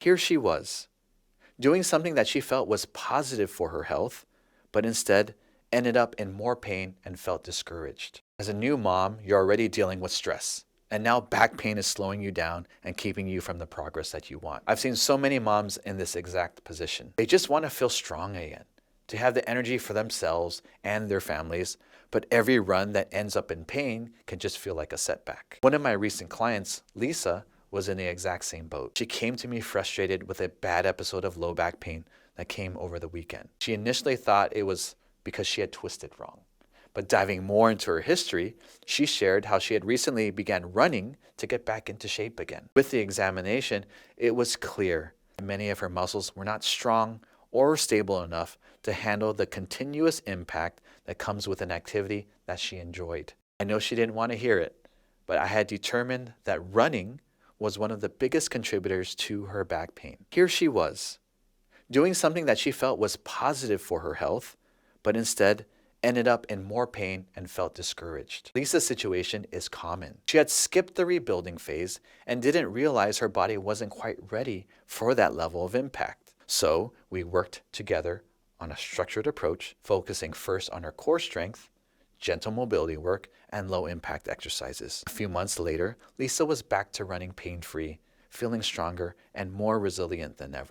Here she was, doing something that she felt was positive for her health, but instead ended up in more pain and felt discouraged. As a new mom, you're already dealing with stress. And now back pain is slowing you down and keeping you from the progress that you want. I've seen so many moms in this exact position. They just want to feel strong again, to have the energy for themselves and their families, but every run that ends up in pain can just feel like a setback. One of my recent clients, Lisa, was in the exact same boat. She came to me frustrated with a bad episode of low back pain that came over the weekend. She initially thought it was because she had twisted wrong. But diving more into her history, she shared how she had recently began running to get back into shape again. With the examination, it was clear that many of her muscles were not strong or stable enough to handle the continuous impact that comes with an activity that she enjoyed. I know she didn't want to hear it, but I had determined that running was one of the biggest contributors to her back pain. Here she was, doing something that she felt was positive for her health, but instead ended up in more pain and felt discouraged. Lisa's situation is common. She had skipped the rebuilding phase and didn't realize her body wasn't quite ready for that level of impact. So we worked together on a structured approach, focusing first on her core strength, gentle mobility work, and low impact exercises. A few months later, Lisa was back to running pain-free, feeling stronger and more resilient than ever.